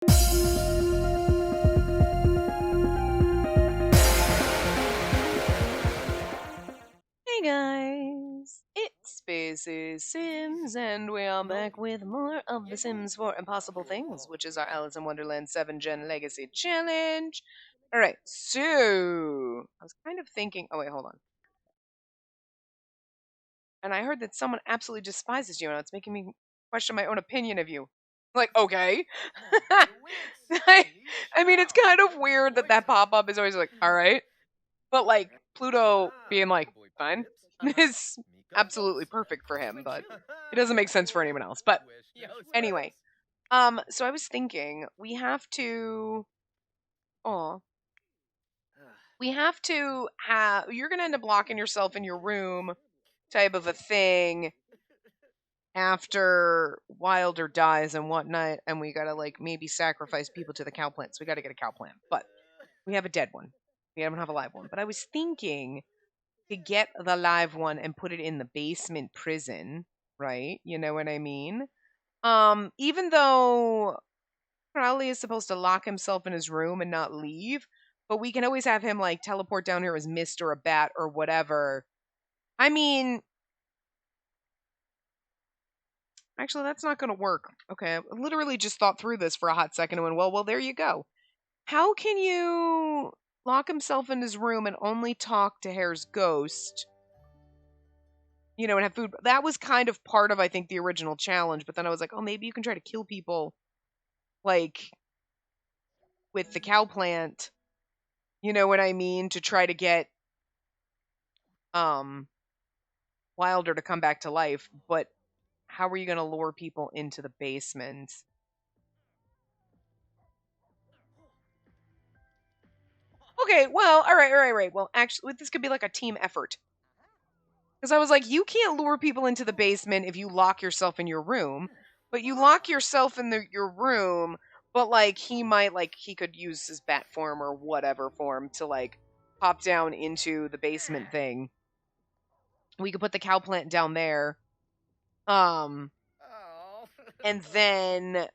Hey guys, it's Spaces Sims, and we are back with more of The Sims 4 Impossible Things, which is our Alice in Wonderland 7 Gen Legacy Challenge. Alright, so I was kind of thinking. Oh, wait, hold on. And I heard that someone absolutely despises you, and it's making me question my own opinion of you. Like, okay. I, I mean, it's kind of weird that that pop up is always like, alright. But, like, Pluto being like, fine, is absolutely perfect for him, but it doesn't make sense for anyone else. But anyway, so I was thinking we have to. Oh, we have to have. You're gonna end up locking yourself in your room, type of a thing, after Wilder dies and whatnot, and we gotta like maybe sacrifice people to the cow plant. So we gotta get a cow plant, but we have a dead one. We don't have a live one. But I was thinking to get the live one and put it in the basement prison, right? You know what I mean? Even though Crowley is supposed to lock himself in his room and not leave, but we can always have him like teleport down here as mist or a bat or whatever. I mean, actually, that's not going to work. Okay, I literally just thought through this for a hot second and went, well, there you go. How can you lock himself in his room and only talk to Hare's ghost? You know, and have food. That was kind of part of, I think, the original challenge. But then I was like, oh, maybe you can try to kill people, like, with the cow plant. You know what I mean? To try to get um Wilder to come back to life. But how are you going to lure people into the basement? Okay, well, all right. Well, actually, this could be like a team effort. Because I was like, you can't lure people into the basement if you lock yourself in your room, but you lock yourself in your room, but like he might like he could use his bat form or whatever form to like pop down into the basement thing. We could put the cow plant down there. And then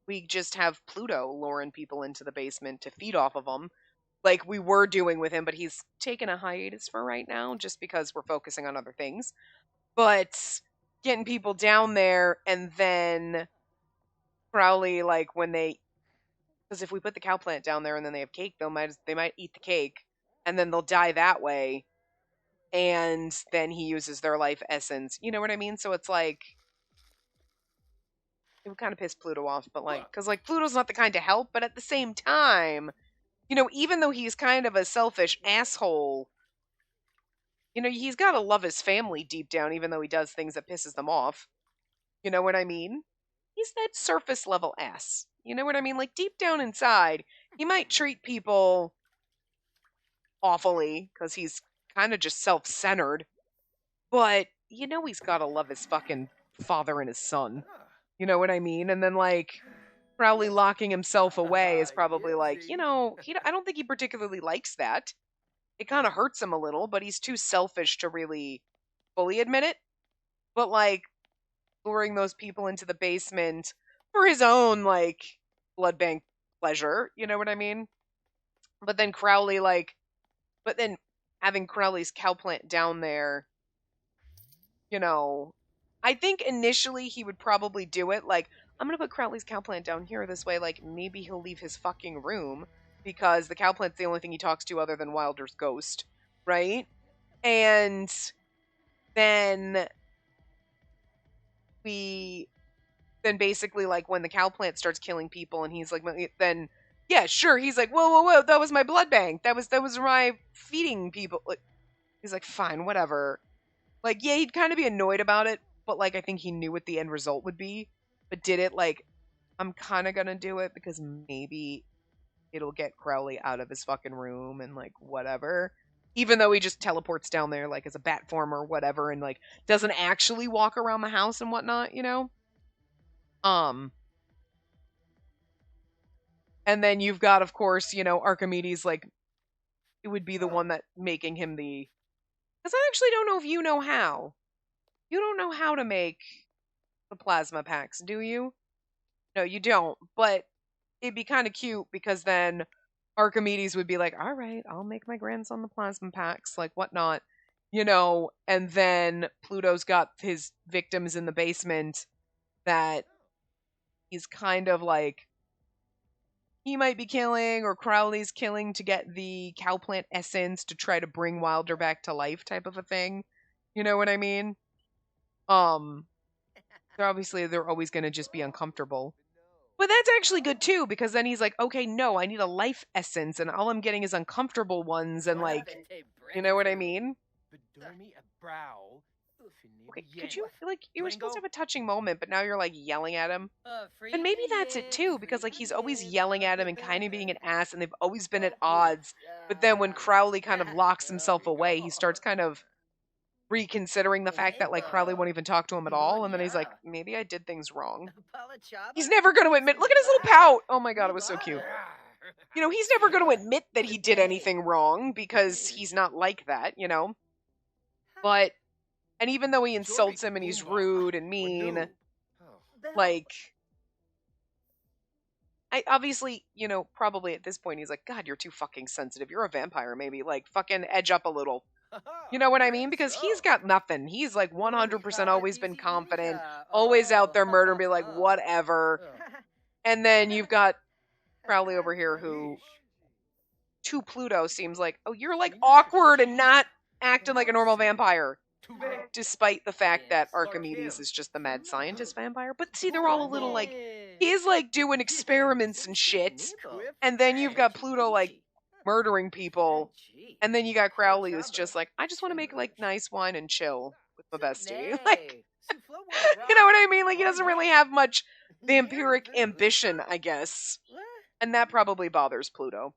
we just have Pluto luring people into the basement to feed off of them like we were doing with him, but he's taken a hiatus for right now just because we're focusing on other things. But getting people down there and then Crowley, like when they, because if we put the cow plant down there and then they have cake, they might eat the cake and then they'll die that way. And then he uses their life essence. You know what I mean? So it's like it would kind of piss Pluto off, but like, because like Pluto's not the kind to help, but at the same time, you know, even though he's kind of a selfish asshole, you know, he's got to love his family deep down, even though he does things that pisses them off. You know what I mean? He's that surface level ass. You know what I mean? Like deep down inside, he might treat people awfully because he's kind of just self centered, but you know he's got to love his fucking father and his son. You know what I mean? And then like probably locking himself away is probably like, you know, I don't think he particularly likes that. It kind of hurts him a little, but he's too selfish to really fully admit it. But like luring those people into the basement for his own like blood bank pleasure, you know what I mean? But then Crowley but then having Crowley's cow plant down there, you know, I think initially he would probably do it like I'm going to put Crowley's cow plant down here this way like maybe he'll leave his fucking room because the cow plant's the only thing he talks to other than Wilder's ghost, right? And then we then basically like when the cow plant starts killing people and he's like then yeah sure he's like whoa that was my blood bank that was my feeding people like he's like fine whatever like yeah he'd kind of be annoyed about it but like I think he knew what the end result would be but did it like I'm kind of gonna do it because maybe it'll get Crowley out of his fucking room and like whatever even though he just teleports down there like as a bat form or whatever and like doesn't actually walk around the house and whatnot, you know. um And then you've got, of course, you know, Archimedes, like, it would be the one that making him the. Because I actually don't know if you know how. You don't know how to make the plasma packs, do you? No, you don't. But it'd be kind of cute because then Archimedes would be like, all right, I'll make my grandson the plasma packs, like whatnot, and then Pluto's got his victims in the basement that he's kind of like, he might be killing or Crowley's killing to get the cow plant essence to try to bring Wilder back to life type of a thing. You know what I mean? Um, they're always going to just be uncomfortable. But that's actually good too, because then he's like, okay, no, I need a life essence, and all I'm getting is uncomfortable ones, and like, you know what I mean? Okay, could you, like, you were supposed to have a touching moment, but now you're like yelling at him. And maybe that's it too, because like he's always yelling at him and kind of being an ass, and they've always been at odds. But then when Crowley kind of locks himself away, he starts kind of reconsidering the fact that like Crowley won't even talk to him at all, and then he's like, maybe I did things wrong. He's never going to admit. Look at his little pout. Oh my god, it was so cute. He's never going to admit that he did anything wrong because he's not like that, But, and even though he insults him and he's rude and mean, like, I obviously, probably at this point he's like, God, you're too fucking sensitive. You're a vampire, maybe. Like, fucking edge up a little. You know what I mean? Because he's got nothing. He's like 100% always been confident, always out there murdering, be like, whatever. And then you've got Crowley over here who, to Pluto, seems like, oh, you're like awkward and not acting like a normal vampire. Despite the fact that Archimedes is just the mad scientist vampire. But see, they're all a little like, he's like doing experiments and shit. And then you've got Pluto like murdering people. And then you got Crowley who's just like, I just want to make like nice wine and chill with my bestie. Like, you know what I mean? Like, he doesn't really have much vampiric ambition, I guess. And that probably bothers Pluto.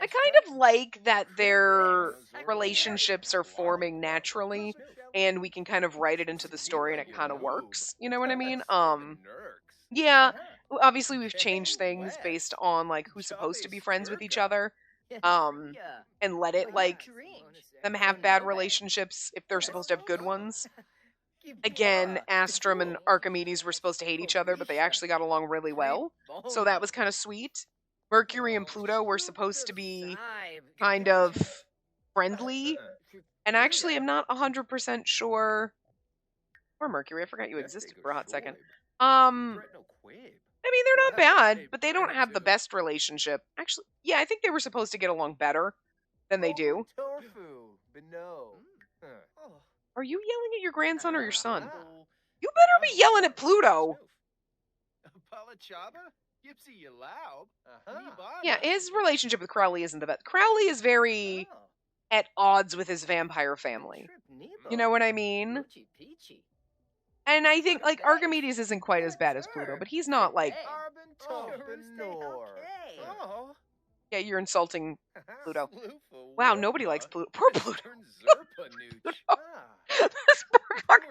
I kind of like that their relationships are forming naturally, and we can kind of write it into the story and it kind of works. You know what I mean? Yeah, obviously we've changed things based on like who's supposed to be friends with each other. And let it like them have bad relationships if they're supposed to have good ones. Again, Astrum and Archimedes were supposed to hate each other, but they actually got along really well. So that was kind of sweet. Mercury and Pluto were supposed to be kind of friendly. And actually, I'm not 100% sure. Or Mercury, I forgot you existed for a hot second. I mean, they're not bad, but they don't have the best relationship. Actually, yeah, I think they were supposed to get along better than they do. Are you yelling at your grandson or your son? You better be yelling at Pluto. Yeah, his relationship with Crowley isn't the best. Crowley is very at odds with his vampire family. You know what I mean? And I think, like, Archimedes isn't quite as bad as Pluto, but he's not, like... Yeah, you're insulting Pluto. Wow, nobody likes Pluto. Poor Pluto. This poor fuck.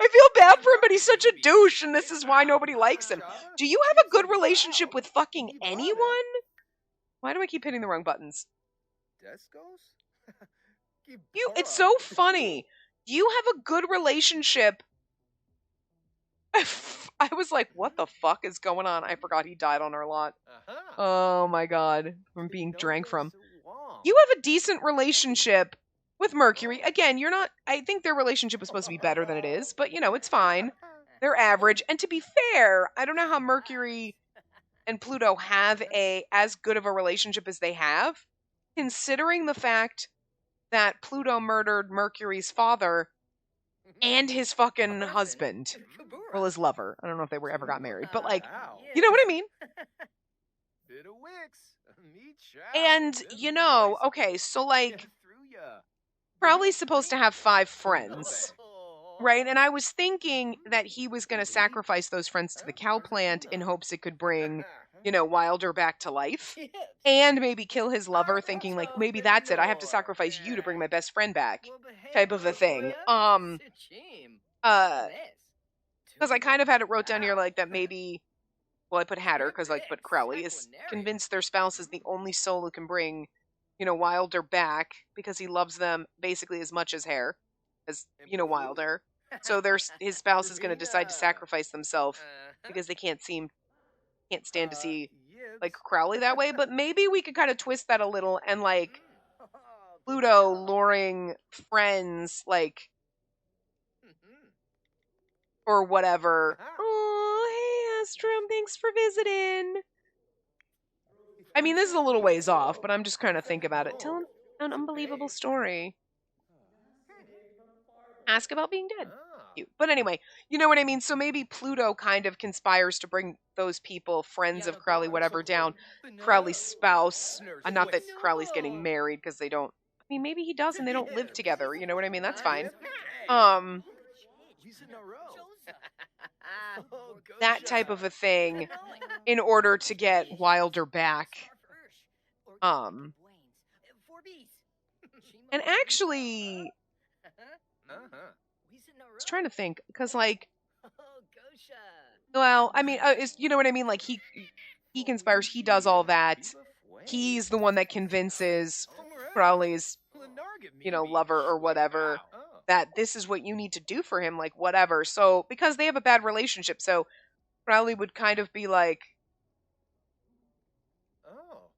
I feel bad for him, but he's such a douche, and this is why nobody likes him. Do you have a good relationship with fucking anyone? Why do I keep hitting the wrong buttons? It's so funny. You have a good relationship. I was like, what the fuck is going on? I forgot he died on our lot. Oh my god. From being drank from. You have a decent relationship with Mercury. Again, you're not... I think their relationship was supposed to be better than it is, but, it's fine. They're average. And to be fair, I don't know how Mercury and Pluto have as good of a relationship as they have, considering the fact that Pluto murdered Mercury's father and his fucking husband. Well, his lover. I don't know if they ever got married, but like, you know what I mean? And, okay, so like, Crowley's supposed to have 5 friends, right? And I was thinking that he was going to sacrifice those friends to the cow plant in hopes it could bring, Wilder back to life. And maybe kill his lover, thinking like, maybe that's it. I have to sacrifice you to bring my best friend back, type of a thing. Because I kind of had it wrote down here like that maybe, well, I put Hatter but Crowley is convinced their spouse is the only soul who can bring, Wilder back because he loves them basically as much as Wilder. So his spouse is going to decide to sacrifice themselves because they can't stand to see like Crowley that way. But maybe we could kind of twist that a little and like Pluto luring friends like or whatever. Oh, hey Astrum, thanks for visiting. I mean, this is a little ways off, but I'm just trying to think about it. Tell him an unbelievable story. Ask about being dead. But anyway, you know what I mean? So maybe Pluto kind of conspires to bring those people, friends of Crowley, whatever, down. Crowley's spouse. Not that Crowley's getting married because they don't. I mean, maybe he does and they don't live together. You know what I mean? That's fine. That type of a thing in order to get Wilder back. And actually, I was trying to think because, like, well, I mean, you know what I mean? Like he conspires, he does all that. He's the one that convinces Crowley's, lover or whatever that this is what you need to do for him, like whatever. So because they have a bad relationship, so Crowley would kind of be like,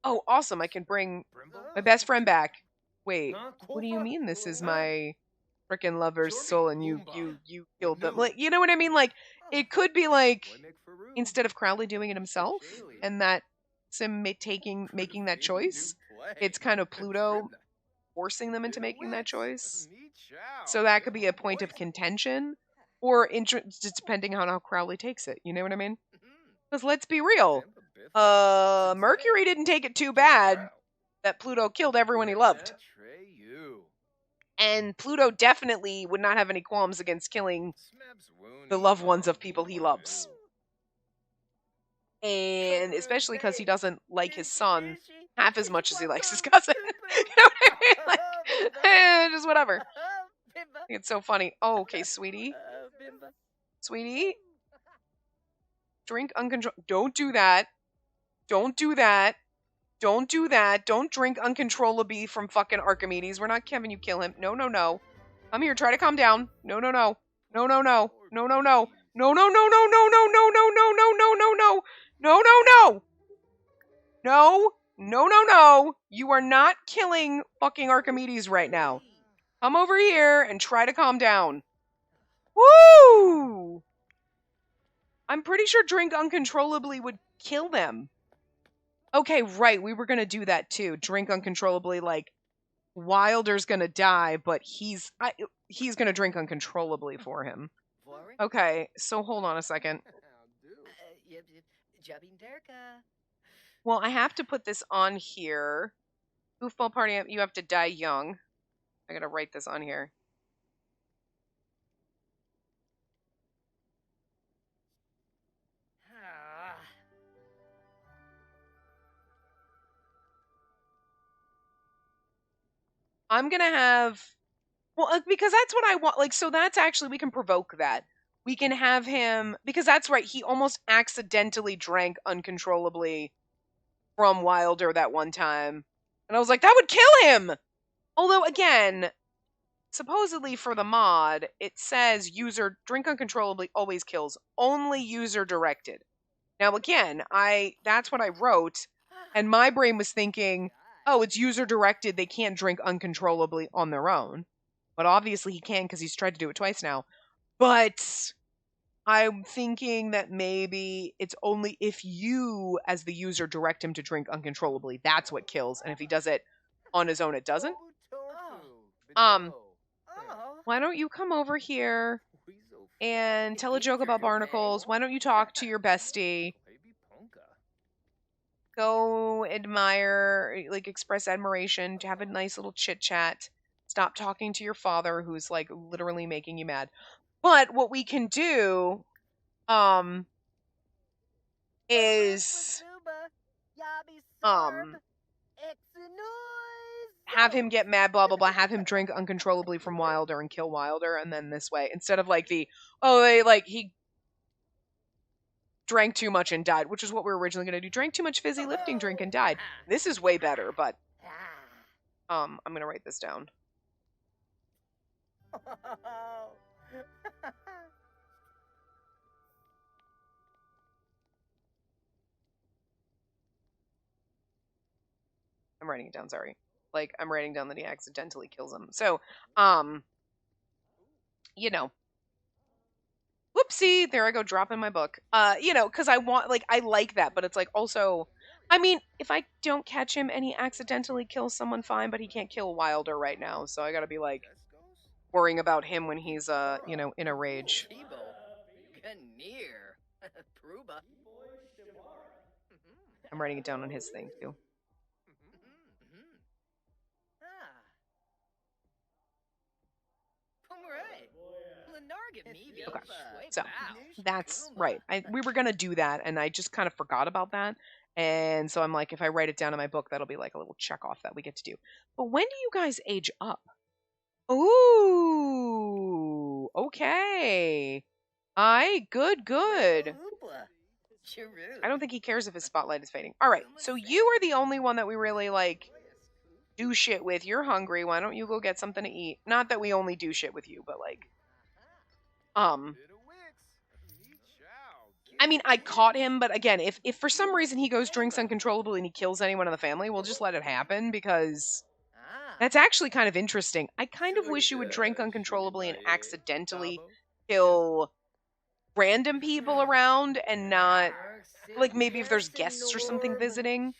"Oh, awesome! I can bring my best friend back." Wait, what do you mean? This is my freaking lover's soul, and you killed them? Like, you know what I mean? Like, it could be like instead of Crowley doing it himself, and that's him making that choice. It's kind of Pluto forcing them into making that choice. So that could be a point of contention, or just depending on how Crowley takes it. You know what I mean? Because let's be real, Mercury didn't take it too bad that Pluto killed everyone he loved. And Pluto definitely would not have any qualms against killing the loved ones of people he loves. And especially because he doesn't like his son half as much as he likes his cousin. You know what I mean? Like, just whatever. It's so funny. Oh, okay, sweetie. Sweetie? Drink uncontrollably. Don't do that. Don't do that. Don't do that. Don't drink uncontrollably from fucking Archimedes. We're not having you kill him. No, no, no. Come here. Try to calm down. No, no, no. No, no, no. No, no, no. No, no, no, no, no, no, no, no, no, no, no, no, no. No, no, no. No. No, no, no. You are not killing fucking Archimedes right now. Come over here and try to calm down. Woo! I'm pretty sure drink uncontrollably would kill them. Okay, right. We were going to do that too. Drink uncontrollably. Like, Wilder's going to die, but he's going to drink uncontrollably for him. Okay, so hold on a second. Well, I have to put this on here. Goofball party, you have to die young. I got to write this on here. I'm going to have... Well, because that's what I want. Like, so that's actually... We can provoke that. We can have him... Because that's right. He almost accidentally drank uncontrollably from Wilder that one time. And I was like, that would kill him! Although, again... Supposedly for the mod, it says user drink uncontrollably always kills. Only user directed. Now again, that's what I wrote, and my brain was thinking, oh, it's user directed, they can't drink uncontrollably on their own. But obviously he can because he's tried to do it twice now. But I'm thinking that maybe it's only if you, as the user, direct him to drink uncontrollably. That's what kills. And if he does it on his own, it doesn't. Why don't you come over here and tell a joke about barnacles? Why don't you talk to your bestie? Go admire, like, express admiration, to have a nice little chit chat. Stop talking to your father, who's like literally making you mad. But what we can do, is, have him get mad, blah, blah, blah, have him drink uncontrollably from Wilder and kill Wilder, and then this way, instead of like he drank too much and died, which is what we were originally going to do. Drank too much fizzy lifting drink and died. This is way better, but, I'm going to write this down. I'm writing it down, sorry. Like, I'm writing down that he accidentally kills him. So, um, you know, whoopsie, there I go dropping my book. Because I want, like, I like that, but it's like also, I mean, if I don't catch him and he accidentally kills someone, fine, but he can't kill Wilder right now, so I gotta be like worrying about him when he's in a rage. I'm writing it down on his thing too. Okay, so that's right. We were gonna do that, and I just kind of forgot about that. And so I'm like, if I write it down in my book, that'll be like a little check off that we get to do. But when do you guys age up? Ooh, okay. Good. I don't think he cares if his spotlight is fading. All right, so you are the only one that we really like do shit with. You're hungry. Why don't you go get something to eat? Not that we only do shit with you, but like, I mean, I caught him, but again, if for some reason he goes drinks uncontrollably and he kills anyone in the family, we'll just let it happen because that's actually kind of interesting. I kind of wish you would drink uncontrollably and accidentally kill random people around and not, like, maybe if there's guests or something visiting.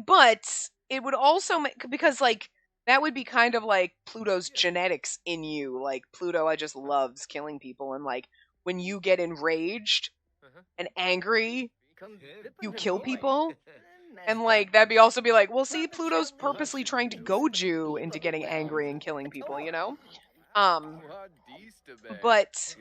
But it would also make, because like that would be kind of like Pluto's genetics in you. Like Pluto, I just loves killing people, and like when you get enraged and angry, you kill people. And like that'd be also be like, well, see, Pluto's purposely trying to goad you into getting angry and killing people, you know? But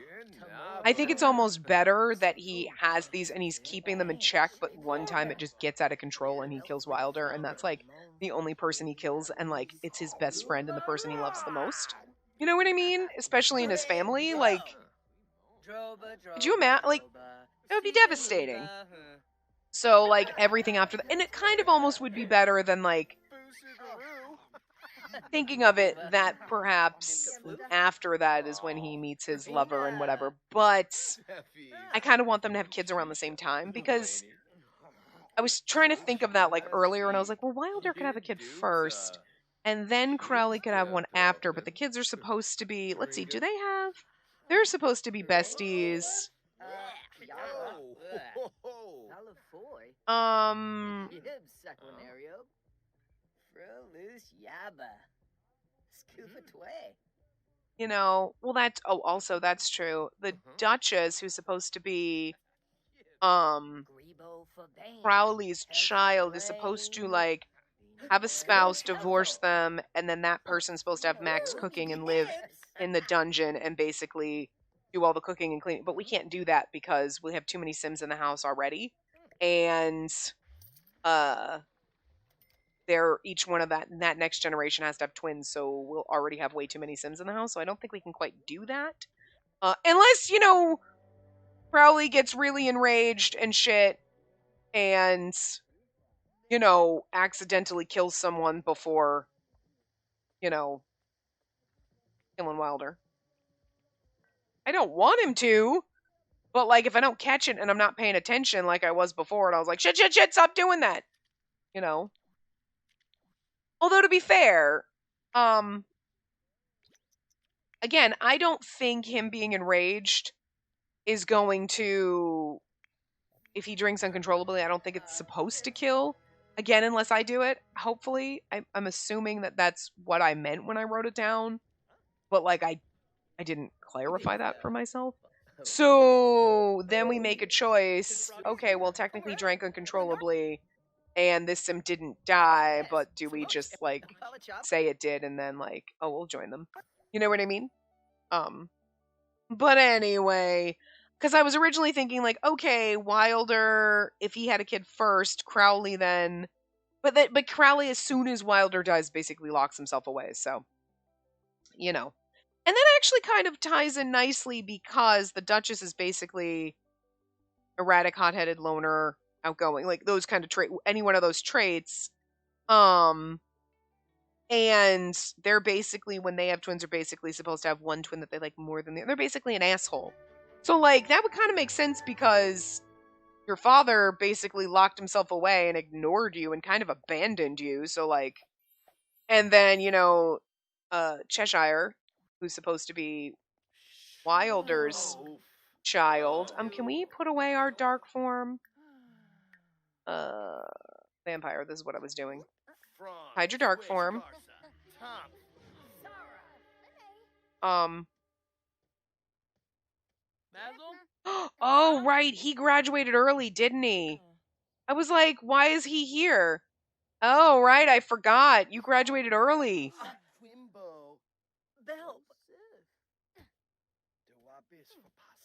I think it's almost better that he has these and he's keeping them in check, but one time it just gets out of control and he kills Wilder, and that's like the only person he kills, and like it's his best friend and the person he loves the most. You know what I mean? Especially in his family. Like, could you imagine? Like, that would be devastating. So, like, everything after that. And it kind of almost would be better than, like, thinking of it that perhaps after that is when he meets his lover and whatever. But I kind of want them to have kids around the same time because I was trying to think of that, like, earlier, and I was like, well, Wilder could have a kid first. And then Crowley could have one after, but the kids are supposed to be, let's see, do they have? They're supposed to be besties. Well, that's, also, that's true. The Duchess, who's supposed to be, Crowley's child, is supposed to, like, have a spouse, divorce them, and then that person's supposed to have max cooking and live in the dungeon and basically do all the cooking and cleaning. But we can't do that because we have too many Sims in the house already. And they're each one of that next generation has to have twins, so we'll already have way too many Sims in the house. So I don't think we can quite do that. Unless, Crowley gets really enraged and shit and accidentally kills someone before, killing Wilder. I don't want him to, but like if I don't catch it and I'm not paying attention like I was before, and I was like, shit, stop doing that. Although to be fair, again, I don't think him being enraged is going to, if he drinks uncontrollably, I don't think it's supposed to kill. Again, unless I do it, hopefully. I'm assuming that that's what I meant when I wrote it down. But, like, I didn't clarify that for myself. So then we make a choice. Okay, well, technically drank uncontrollably, and this sim didn't die, but do we just, like, say it did and then, like, oh, we'll join them. You know what I mean? But anyway, because I was originally thinking, like, okay, Wilder, if he had a kid first, Crowley then, but Crowley, as soon as Wilder dies, basically locks himself away. So, and that actually kind of ties in nicely because the Duchess is basically erratic, hot-headed, loner, outgoing, like those kind of any one of those traits. And they're basically, when they have twins, are basically supposed to have one twin that they like more than the other. They're basically an asshole. So, like, that would kind of make sense because your father basically locked himself away and ignored you and kind of abandoned you. So, like, and then, Cheshire, who's supposed to be Wilder's child. Can we put away our dark form? Vampire, this is what I was doing. Hide your dark form. Oh, right. He graduated early, didn't he? I was like, why is he here? Oh, right. I forgot. You graduated early.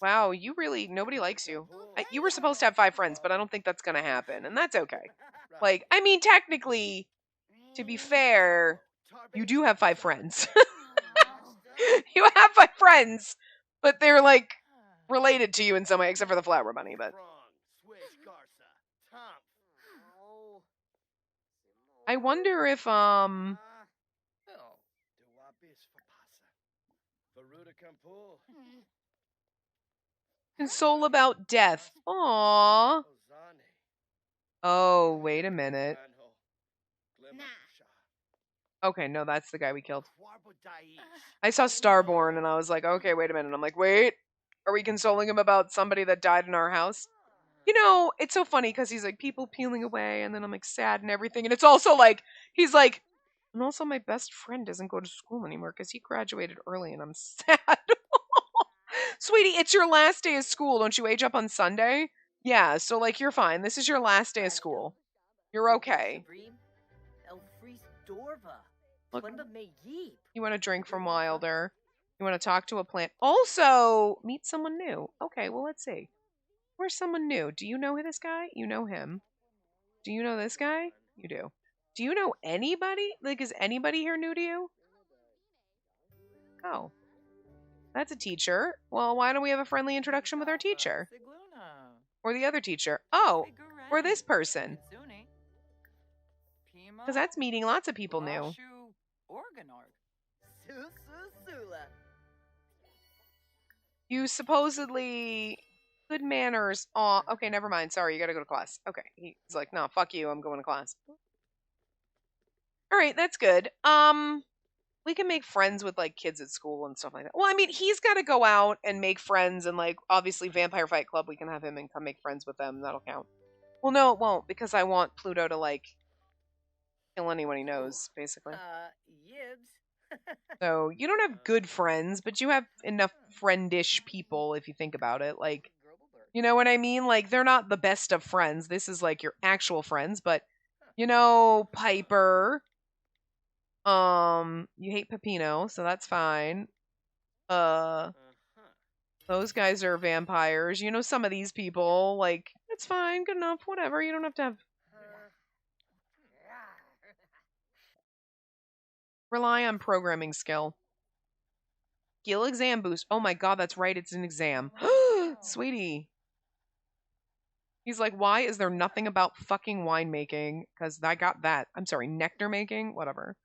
Wow, you really, nobody likes you. You were supposed to have 5 friends, but I don't think that's going to happen. And that's okay. Like, I mean, technically, to be fair, you do have 5 friends. You have 5 friends, but they're like related to you in some way, except for the flower bunny. But I wonder if console about death. Aww. Oh, wait a minute. Okay, no, that's the guy we killed. I saw Starborn and I was like, okay, wait a minute. I'm like, wait, are we consoling him about somebody that died in our house? You know, it's so funny because he's like, people peeling away, and then I'm like sad and everything. And it's also like, he's like, and also my best friend doesn't go to school anymore because he graduated early and I'm sad. Sweetie, it's your last day of school. Don't you age up on Sunday? Yeah, so like you're fine. This is your last day of school. You're okay. Look, you want to drink from Wilder. You want to talk to a plant. Also, meet someone new. Okay, well, let's see. Where's someone new? Do you know this guy? You know him. Do you know this guy? You do. Do you know anybody? Like, is anybody here new to you? Oh. That's a teacher. Well, why don't we have a friendly introduction with our teacher? Or the other teacher. Oh, or this person. Because that's meeting lots of people new. You supposedly... Good manners. Aw, okay, never mind. Sorry, you gotta go to class. Okay. He's like, no, fuck you. I'm going to class. Alright, that's good. We can make friends with, like, kids at school and stuff like that. Well, I mean, he's got to go out and make friends, and, like, obviously Vampire Fight Club, we can have him and come make friends with them. That'll count. Well, no, it won't, because I want Pluto to, like, kill anyone he knows, basically. So, you don't have good friends, but you have enough friendish people, if you think about it. Like, you know what I mean? Like, they're not the best of friends. This is, like, your actual friends, but, you know, Piper... you hate Pepino, so that's fine. Those guys are vampires. You know some of these people, like, it's fine, good enough, whatever. You don't have to have... Rely on programming skill. Skill exam boost. Oh my god, that's right, it's an exam. Sweetie. He's like, why is there nothing about fucking winemaking? Because I got that. I'm sorry, nectar making? Whatever.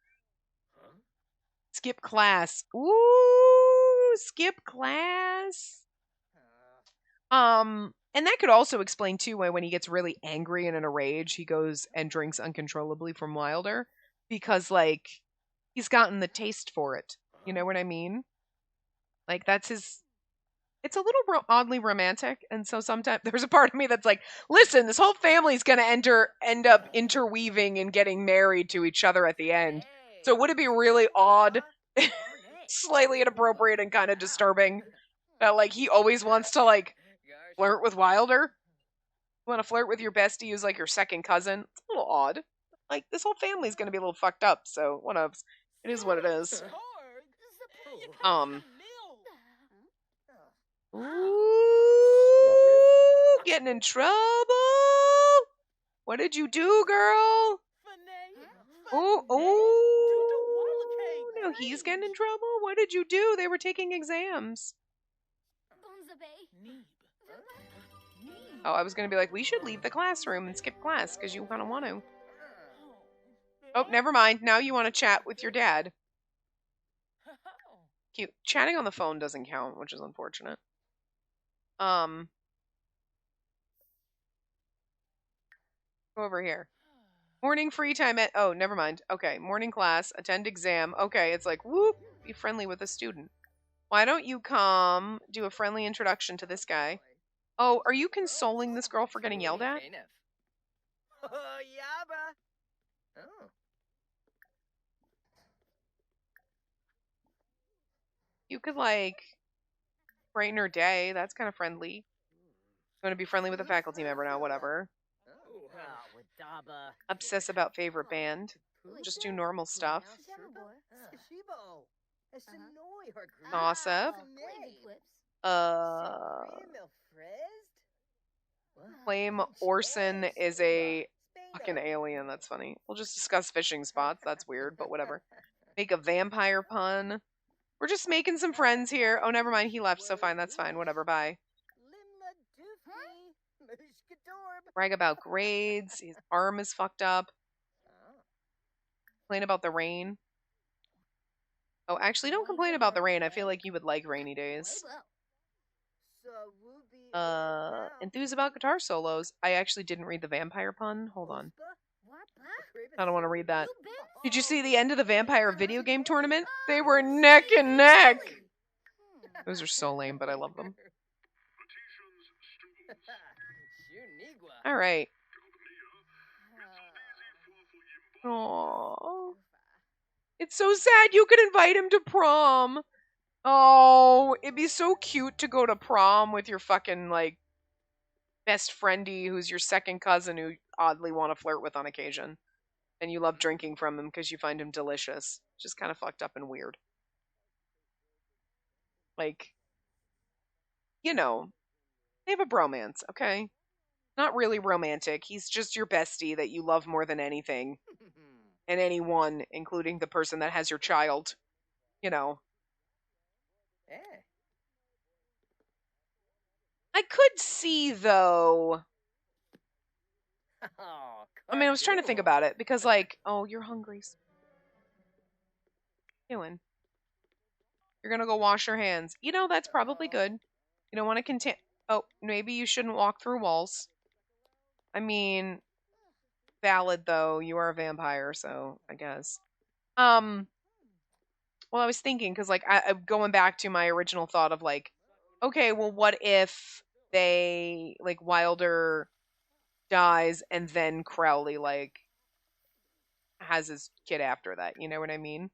Skip class. Ooh, skip class. And that could also explain too why when he gets really angry and in a rage, he goes and drinks uncontrollably from Wilder, because like he's gotten the taste for it. You know what I mean? Like that's his. It's a little oddly romantic, and so sometimes there's a part of me that's like, listen, this whole family's gonna end up interweaving and getting married to each other at the end. So would it be really odd, slightly inappropriate, and kind of disturbing that like he always wants to like flirt with Wilder? You want to flirt with your bestie who's like your second cousin? It's a little odd. Like this whole family's gonna be a little fucked up. So what up? It is what it is. Ooh, getting in trouble. What did you do, girl? Oh, no, he's getting in trouble. What did you do? They were taking exams. Oh, I was gonna be like, we should leave the classroom and skip class because you kind of want to. Oh, never mind. Now you want to chat with your dad. Cute. Chatting on the phone doesn't count, which is unfortunate. Go over here. Morning free time at... Oh, never mind. Okay, morning class, attend exam. Okay, it's like, whoop, be friendly with a student. Why don't you come do a friendly introduction to this guy? Oh, are you consoling this girl for getting yelled at? You could, like, brighten her day. That's kind of friendly. You want to be friendly with a faculty member now, whatever. Obsess about favorite band. Just do normal stuff. Gossip. Claim Orson is a fucking alien. That's funny. We'll just discuss fishing spots. That's weird, but whatever. Make a vampire pun. We're just making some friends here. Oh, never mind. He left, so fine. That's fine. Whatever. Bye. Brag about grades. His arm is fucked up. Complain about the rain. Oh, actually, don't complain about the rain. I feel like you would like rainy days. Enthuse about guitar solos. I actually didn't read the vampire pun. Hold on. I don't want to read that. Did you see the end of the vampire video game tournament? They were neck and neck. Those are so lame, but I love them. All right. Aww. It's so sad you could invite him to prom. Oh, it'd be so cute to go to prom with your fucking, like, best friendy who's your second cousin who you oddly want to flirt with on occasion. And you love drinking from him because you find him delicious. Just kind of fucked up and weird. Like, you know, they have a bromance, okay? Not really romantic. He's just your bestie that you love more than anything. And anyone, including the person that has your child. You know. I could see, though... I mean, I was trying to think about it, because, like, oh, you're hungry. What are you doing? You're gonna go wash your hands. You know, that's probably good. You don't want to continue... Oh, maybe you shouldn't walk through walls. I mean, valid, though. You are a vampire, so I guess. Well, I was thinking, because, like, going back to my original thought of, like, okay, well, what if they, like, Wilder dies and then Crowley, like, has his kid after that, you know what I mean?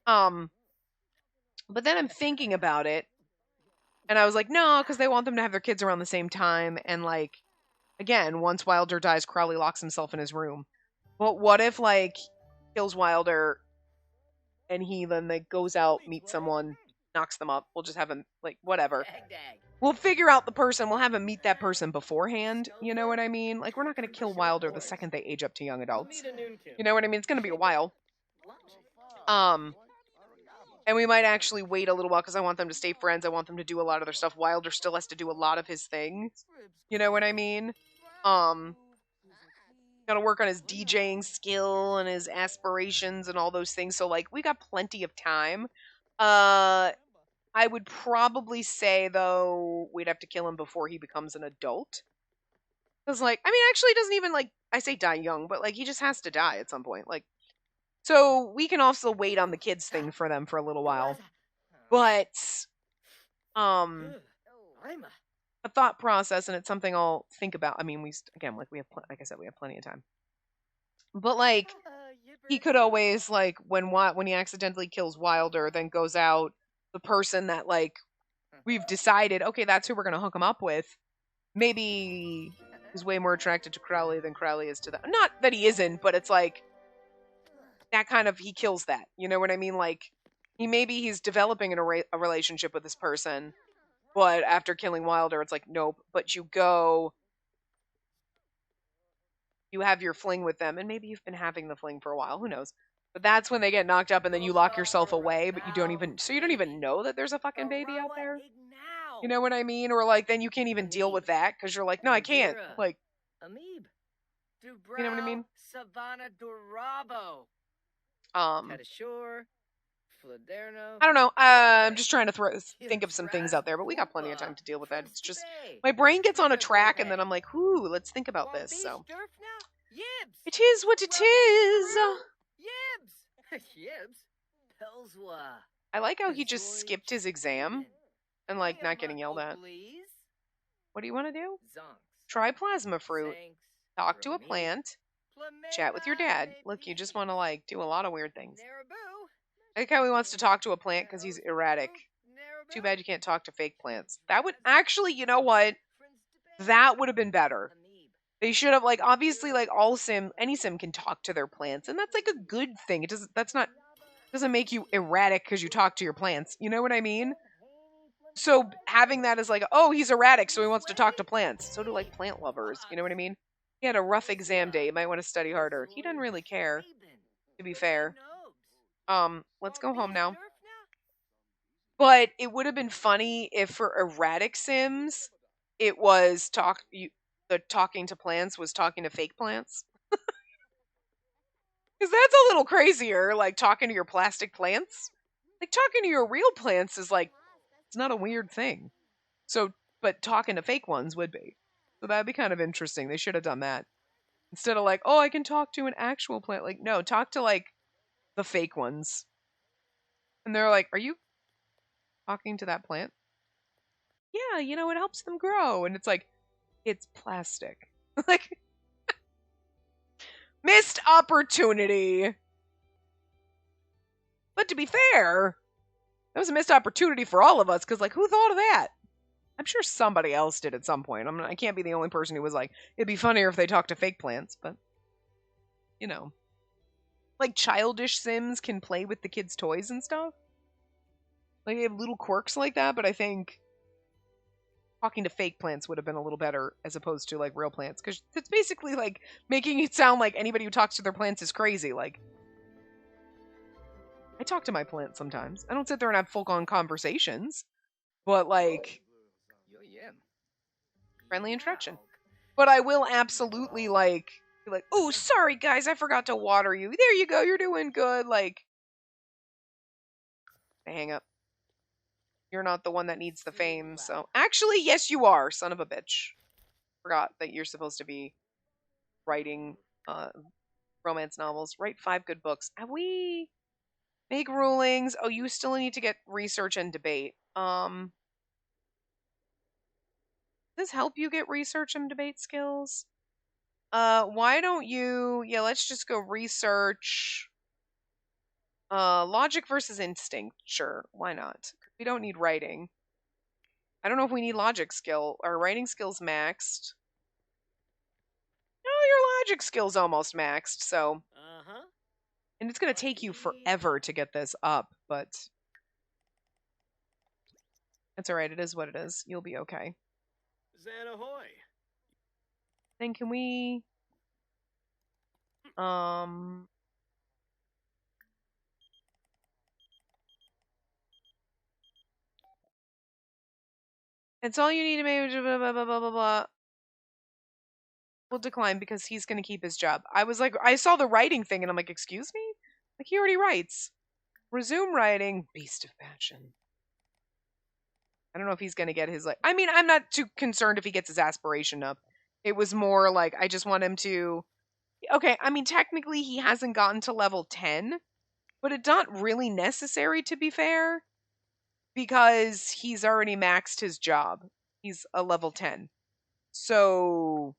But then I'm thinking about it, and I was like, no, because they want them to have their kids around the same time, and, like, again, once Wilder dies, Crowley locks himself in his room. But what if, like, kills Wilder, and he then, like, goes out, meets someone, knocks them up, we'll just have him, like, whatever. We'll figure out the person, we'll have him meet that person beforehand, you know what I mean? Like, we're not going to kill Wilder the second they age up to young adults. You know what I mean? It's going to be a while. And we might actually wait a little while, because I want them to stay friends, I want them to do a lot of their stuff. Wilder still has to do a lot of his thing. You know what I mean? Gotta work on his DJing skill and his aspirations and all those things, so, like, we got plenty of time. I would probably say, though, we'd have to kill him before he becomes an adult. Because, like, I mean, actually, he doesn't even, like, I say die young, but, like, he just has to die at some point. Like, so we can also wait on the kids thing for them for a little while. But, a thought process, and it's something I'll think about. I mean, again, like, like I said, we have plenty of time. But, like, he could always, like, when he accidentally kills Wilder, then goes out, the person that, like, we've decided, okay, that's who we're going to hook him up with, maybe he's way more attracted to Crowley than Crowley is to them. Not that he isn't, but it's like, that kind of, he kills that. You know what I mean? Like, he's developing a relationship with this person, but after killing Wilder, it's like, nope, but you have your fling with them, and maybe you've been having the fling for a while, who knows? But that's when they get knocked up, and then you lock yourself away, but you don't even know that there's a fucking baby out there. You know what I mean? Or, like, then you can't even deal with that, because you're like, no, I can't. Like, you know what I mean? Savannah Durabo. I don't know. I'm just trying to think of some things out there, but we got plenty of time to deal with that. It's just my brain gets on a track, and then I'm like, "Ooh, let's think about this." So it is what it is. I like how he just skipped his exam and like not getting yelled at. What do you want to do? Try plasma fruit. Talk to a plant. Chat with your dad. Look, you just want to like do a lot of weird things. I like how he wants to talk to a plant because he's erratic. Too bad you can't talk to fake plants. That would actually, you know what? That would have been better. They should have like obviously like any sim can talk to their plants, and that's like a good thing. It doesn't make you erratic because you talk to your plants. You know what I mean? So having that as like, oh, he's erratic, so he wants to talk to plants. So do like plant lovers. You know what I mean? He had a rough exam day. You might want to study harder. He doesn't really care, to be fair. Let's go home now. But it would have been funny if for erratic sims, it was the talking to plants was talking to fake plants. Because that's a little crazier, like talking to your plastic plants. Like talking to your real plants is like, it's not a weird thing. So, but talking to fake ones would be. So that'd be kind of interesting. They should have done that. Instead of like, oh, I can talk to an actual plant. Like, no, talk to like the fake ones. And they're like, are you talking to that plant? Yeah, it helps them grow. And it's like, it's plastic. Like, missed opportunity. But to be fair, that was a missed opportunity for all of us because, like, who thought of that? I'm sure somebody else did at some point. I can't be the only person who was like, it'd be funnier if they talked to fake plants, but, like childish Sims can play with the kids' toys and stuff. Like, they have little quirks like that, but I think talking to fake plants would have been a little better as opposed to, like, real plants, because it's basically, like, making it sound like anybody who talks to their plants is crazy. Like, I talk to my plants sometimes. I don't sit there and have full-on conversations, but, like, friendly introduction. But I will absolutely, like, be like, oh, sorry, guys, I forgot to water you. There you go, you're doing good. Like, hang up. You're not the one that needs the fame, so... Actually, yes, you are, son of a bitch. Forgot that you're supposed to be writing romance novels. Write 5 good books. Have we... Make rulings. Oh, you still need to get research and debate. Does this help you get research and debate skills? Why don't you... Yeah, let's just go research... logic versus instinct. Sure, why not? We don't need writing. I don't know if we need logic skill. Our writing skill's maxed. No, your logic skill's almost maxed, so... And it's gonna take you forever to get this up, but... That's alright, it is what it is. You'll be okay. Zanahoy. Then can we... It's all you need to make... Blah, blah, blah, blah, blah, blah. We'll decline because he's going to keep his job. I was like... I saw the writing thing and I'm like, excuse me? Like, he already writes. Resume writing. Beast of passion. I don't know if he's going to get his, like... I mean, I'm not too concerned if he gets his aspiration up. It was more like, I just want him to... Okay, I mean, technically he hasn't gotten to level 10. But it's not really necessary, to be fair. Because he's already maxed his job. He's a level 10. So...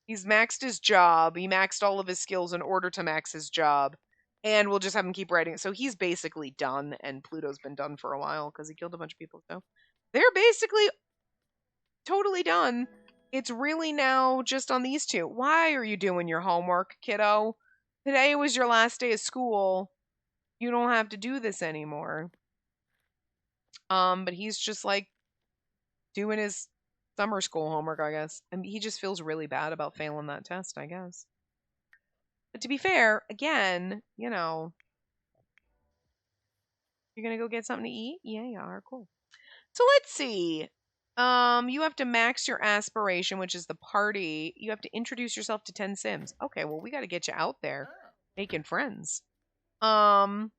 He's maxed his job. He maxed all of his skills in order to max his job. And we'll just have him keep writing. So he's basically done. And Pluto's been done for a while because he killed a bunch of people. So they're basically totally done. It's really now just on these two. Why are you doing your homework, kiddo? Today was your last day of school. You don't have to do this anymore. But he's just like doing his summer school homework, I guess. And he just feels really bad about failing that test, I guess. But to be fair, again, you're gonna go get something to eat? Yeah, you are. Cool. So let's see. You have to max your aspiration, which is the party. You have to introduce yourself to 10 Sims. Okay, well, we got to get you out there making friends. Um,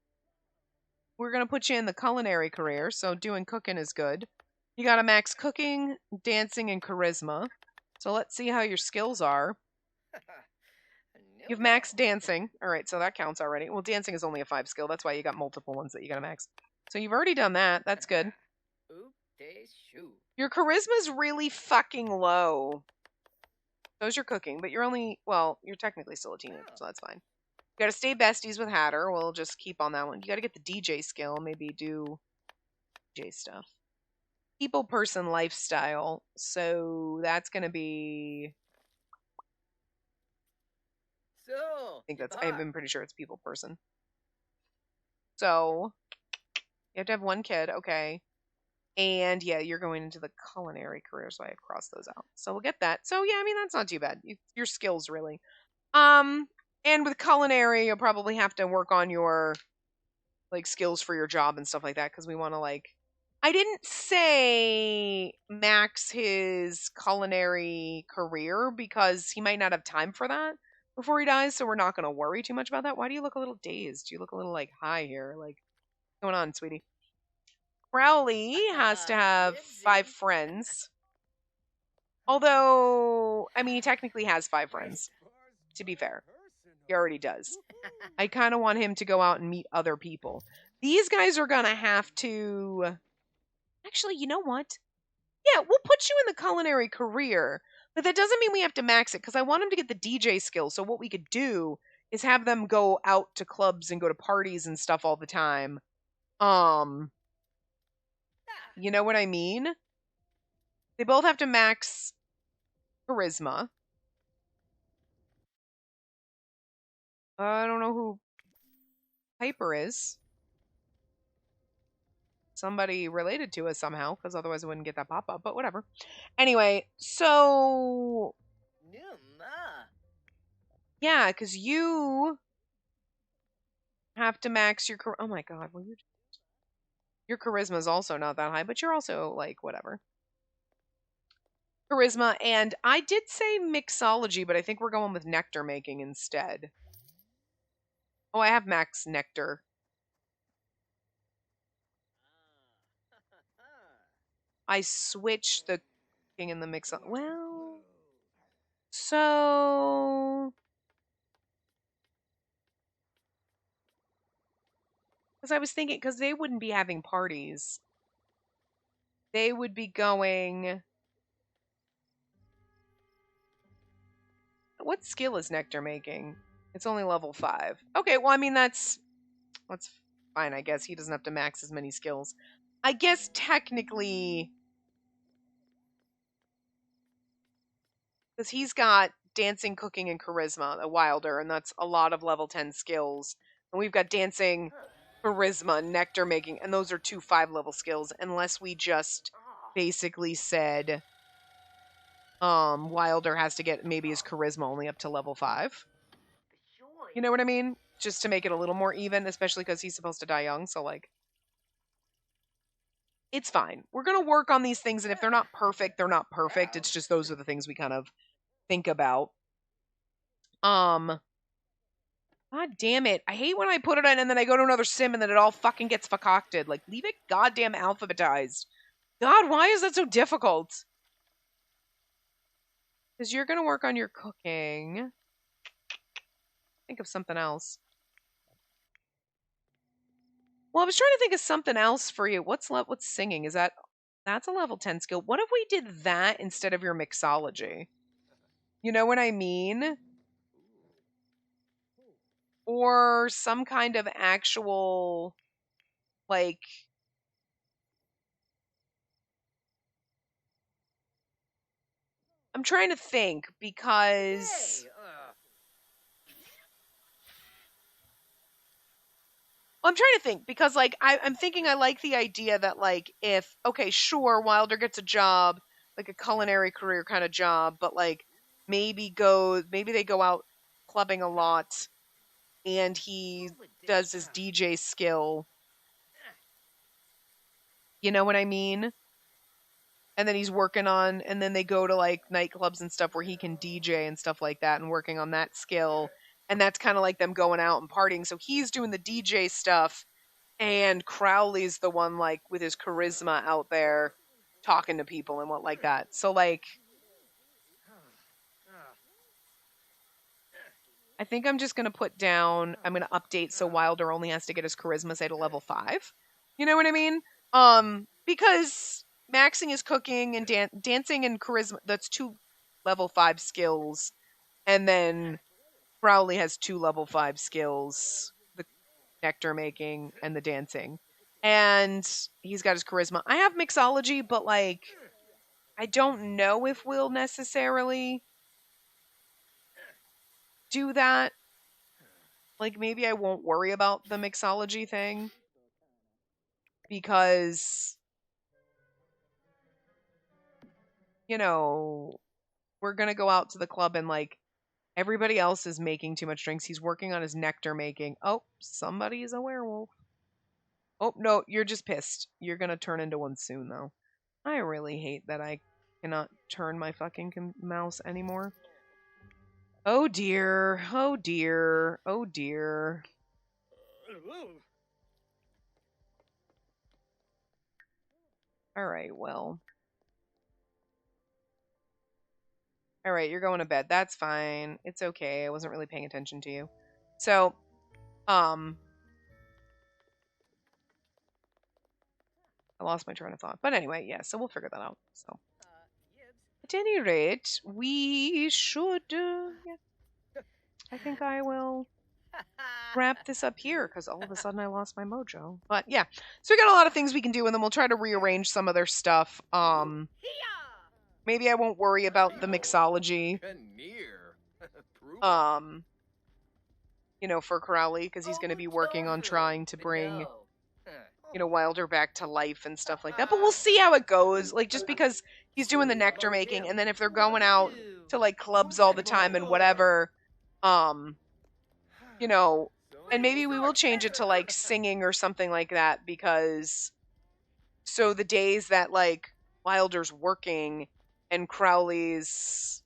we're gonna put you in the culinary career, so doing cooking is good. You got a max cooking, dancing, and charisma. So let's see how your skills are. You've maxed dancing. All right, so that counts already. Well, dancing is only a 5 skill. That's why you got multiple ones that you gotta max. So you've already done that. That's good. Your charisma's really fucking low. So's your cooking, but you're only, well, you're technically still a teenager, so that's fine. You gotta stay besties with Hatter. We'll just keep on that one. You gotta get the DJ skill. Maybe do DJ stuff. People, person, lifestyle. So that's gonna be. I think that's. I'm pretty sure it's people, person. So you have to have one kid, okay. And yeah, you're going into the culinary career, so I crossed those out. So we'll get that. So yeah, I mean that's not too bad. Your skills really. And with culinary, you'll probably have to work on your like skills for your job and stuff like that because we want to like. I didn't say max his culinary career because he might not have time for that before he dies, so we're not going to worry too much about that. Why do you look a little dazed? You look a little like high here. Like, what's going on, sweetie? Crowley has to have 5 friends. Although, I mean, he technically has 5 friends, to be fair. He already does. I kind of want him to go out and meet other people. These guys are going to have to... Actually, you know what? Yeah, we'll put you in the culinary career. But that doesn't mean we have to max it, because I want him to get the DJ skill. So what we could do is have them go out to clubs and go to parties and stuff all the time. You know what I mean? They both have to max charisma. I don't know who Piper is. Somebody related to us somehow, because otherwise I wouldn't get that pop-up, but whatever. Anyway, so... Yeah, because you have to max your... Oh my god, will you... Your charisma is also not that high, but you're also, like, whatever. Charisma, and I did say mixology, but I think we're going with nectar making instead. Oh, I have max nectar. I switched the king in the mix. Well, so... Because I was thinking, because they wouldn't be having parties. They would be going... What skill is nectar making? It's only level 5. Okay, well, I mean, that's fine, I guess. He doesn't have to max as many skills. I guess technically... Because he's got dancing, cooking, and charisma, a Wilder, and that's a lot of level 10 skills. And we've got dancing, charisma, nectar making, and those are 2 5-level skills, unless we just basically said Wilder has to get maybe his charisma only up to level 5. You know what I mean? Just to make it a little more even, especially because he's supposed to die young, so like... It's fine. We're going to work on these things, and if they're not perfect, they're not perfect. It's just those are the things we kind of think about. God damn it. I hate when I put it in and then I go to another sim and then it all fucking gets concocted. Like, leave it goddamn alphabetized. God, why is that so difficult? Because you're going to work on your cooking. Think of something else. Well, I was trying to think of something else for you. What's singing? That's a level 10 skill. What if we did that instead of your mixology? You know what I mean? Or some kind of actual, like... I'm trying to think, because... Well, I'm trying to think, because, like, I'm thinking I like the idea that, like, if... Okay, sure, Wilder gets a job, like a culinary career kind of job, but, like, maybe they go out clubbing a lot, and he does his DJ skill. You know what I mean? And then he's working on, and then they go to like nightclubs and stuff where he can DJ and stuff like that and working on that skill. And that's kind of like them going out and partying. So he's doing the DJ stuff, and Crowley's the one like with his charisma out there talking to people and what like that. So like I think I'm just going to put down, I'm going to update so Wilder only has to get his charisma, say, to level 5. You know what I mean? Because maxing his cooking and dancing and charisma, that's 2 level 5 skills. And then Crowley has 2 level 5 skills, the nectar making and the dancing. And he's got his charisma. I have mixology, but like, I don't know if we'll necessarily do that. Like, maybe I won't worry about the mixology thing because, you know, we're going to go out to the club and, like, everybody else is making too much drinks. He's working on his nectar making. Oh, somebody is a werewolf. Oh, no, you're just pissed. You're going to turn into one soon, though. I really hate that I cannot turn my fucking mouse anymore. Oh dear, oh dear, oh dear. Alright, well. Alright, you're going to bed. That's fine. It's okay. I wasn't really paying attention to you. So, I lost my train of thought. But anyway, yeah, so we'll figure that out. So, at any rate, we should, yeah. I think I will wrap this up here because all of a sudden I lost my mojo. But yeah, so we got a lot of things we can do, and then we'll try to rearrange some other stuff. Maybe I won't worry about the mixology. You know, for Crowley, because he's going to be working on trying to bring, you know, Wilder back to life and stuff like that. But we'll see how it goes. Like, just because he's doing the nectar making, and then if they're going out to like clubs all the time and whatever, you know, and maybe we will change it to like singing or something like that, because so the days that like Wilder's working and Crowley's,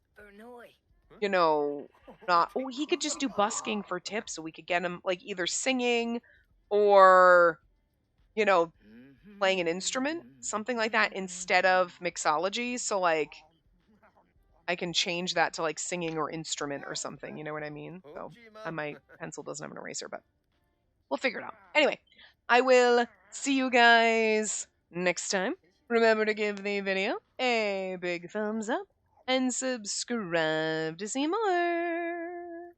you know, not, oh, he could just do busking for tips, so we could get him like either singing or, you know, playing an instrument, something like that, instead of mixology. So like I can change that to like singing or instrument or something, you know what I mean? So my pencil doesn't have an eraser, but we'll figure it out. Anyway, I will see you guys next time. Remember to give the video a big thumbs up and subscribe to see more.